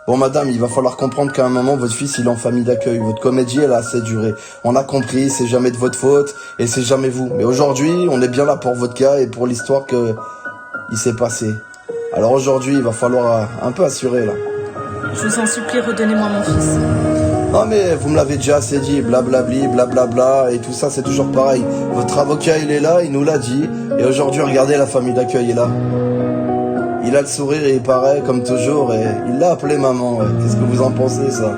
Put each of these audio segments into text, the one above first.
Bon madame, il va falloir comprendre qu'à un moment, votre fils il est en famille d'accueil. Votre comédie elle a assez duré. On a compris, c'est jamais de votre faute et c'est jamais vous. Mais aujourd'hui, on est bien là pour votre cas et pour l'histoire que il s'est passé. Alors aujourd'hui, il va falloir un peu assurer là. Je vous en supplie, redonnez-moi mon fils. Non mais vous me l'avez déjà assez dit, blablabli, blablabla, et tout ça c'est toujours pareil. Votre avocat il est là, il nous l'a dit, et aujourd'hui regardez la famille d'accueil est là. Il a le sourire et il paraît comme toujours, et il l'a appelé maman, ouais. Qu'est-ce que vous en pensez ça?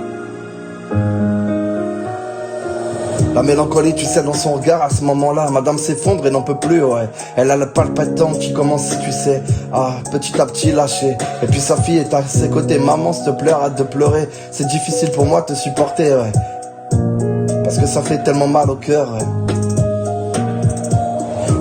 La mélancolie, tu sais, dans son regard à ce moment-là, madame s'effondre et n'en peut plus, ouais. Elle a le palpitant qui commence, tu sais, à petit à petit lâcher. Et puis sa fille est à ses côtés, maman, s'il te plaît, arrête de pleurer. C'est difficile pour moi de te supporter, ouais. Parce que ça fait tellement mal au cœur, ouais.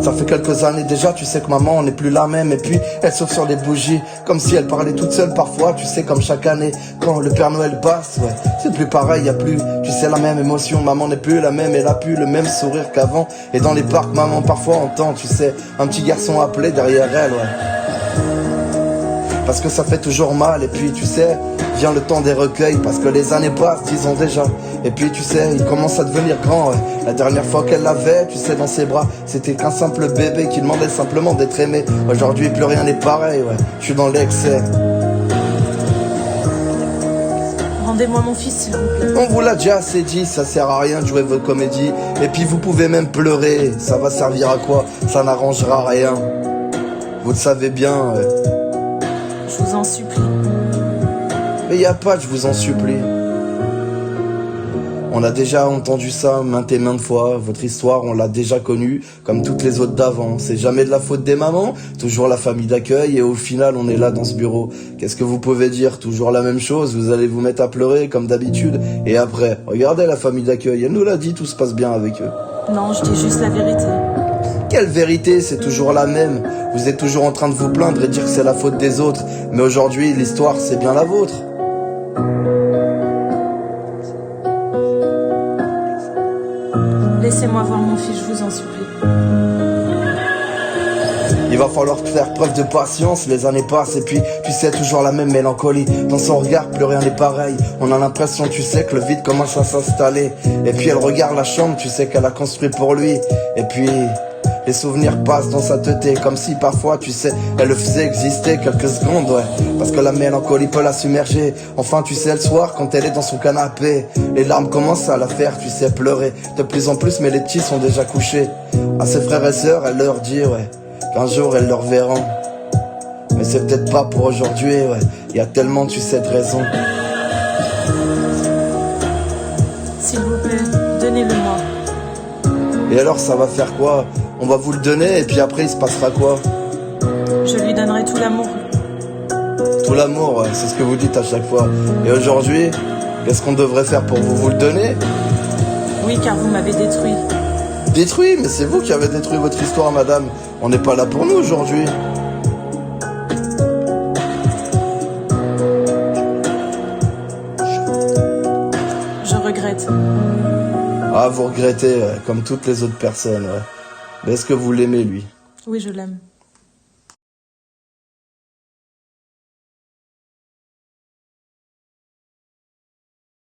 Ça fait quelques années déjà, tu sais que maman n'est plus la même. Et puis elle souffle sur les bougies, comme si elle parlait toute seule parfois. Tu sais, comme chaque année, quand le Père Noël passe, ouais, c'est plus pareil, y a plus, tu sais, la même émotion. Maman n'est plus la même, elle a plus le même sourire qu'avant. Et dans les parcs, maman parfois entend, tu sais, un petit garçon appeler derrière elle, ouais. Parce que ça fait toujours mal. Et puis tu sais, vient le temps des recueils, parce que les années passent, 10 ans déjà. Et puis tu sais, il commence à devenir grand, ouais. La dernière fois qu'elle l'avait, tu sais, dans ses bras, c'était qu'un simple bébé qui demandait simplement d'être aimé. Aujourd'hui plus rien n'est pareil, ouais. Je suis dans l'excès. Rendez-moi mon fils, s'il vous plaît. On vous l'a déjà assez dit, ça sert à rien de jouer votre comédie. Et puis vous pouvez même pleurer, ça va servir à quoi? Ça n'arrangera rien. Vous le savez bien, ouais. Je vous en supplie. Mais y a pas de je vous en supplie. On a déjà entendu ça maintes et maintes fois. Votre histoire, on l'a déjà connue, comme toutes les autres d'avant. C'est jamais de la faute des mamans, toujours la famille d'accueil, et au final, on est là dans ce bureau. Qu'est-ce que vous pouvez dire? Toujours la même chose, vous allez vous mettre à pleurer, comme d'habitude, et après, regardez la famille d'accueil, elle nous l'a dit, tout se passe bien avec eux. Non, je dis juste la vérité. Quelle vérité? C'est toujours la même. Vous êtes toujours en train de vous plaindre et dire que c'est la faute des autres. Mais aujourd'hui, l'histoire, c'est bien la vôtre. Laissez-moi voir mon fils, je vous en supplie. Il va falloir faire preuve de patience, les années passent et puis tu sais toujours la même mélancolie. Dans son regard plus rien n'est pareil. On a l'impression tu sais que le vide commence à s'installer. Et puis elle regarde la chambre, tu sais qu'elle a construit pour lui. Et puis les souvenirs passent dans sa tête comme si parfois tu sais elle le faisait exister quelques secondes, ouais. Parce que la mélancolie peut la submerger. Enfin tu sais le soir quand elle est dans son canapé, les larmes commencent à la faire tu sais pleurer de plus en plus, mais les petits sont déjà couchés. À ses frères et sœurs elle leur dit ouais qu'un jour elles le reverront. Mais c'est peut-être pas pour aujourd'hui, ouais. Y a tellement tu sais de raisons. S'il vous plaît, donnez-le-moi. Et alors ça va faire quoi? On va vous le donner et puis après il se passera quoi? Je lui donnerai tout l'amour. Tout l'amour, ouais, c'est ce que vous dites à chaque fois. Et aujourd'hui, qu'est-ce qu'on devrait faire pour vous le donner? Oui, car vous m'avez détruit. Détruit? Mais c'est vous qui avez détruit votre histoire, madame. On n'est pas là pour nous aujourd'hui. Je regrette. Ah, vous regrettez, ouais, comme toutes les autres personnes, ouais. Mais est-ce que vous l'aimez, lui? Oui, je l'aime.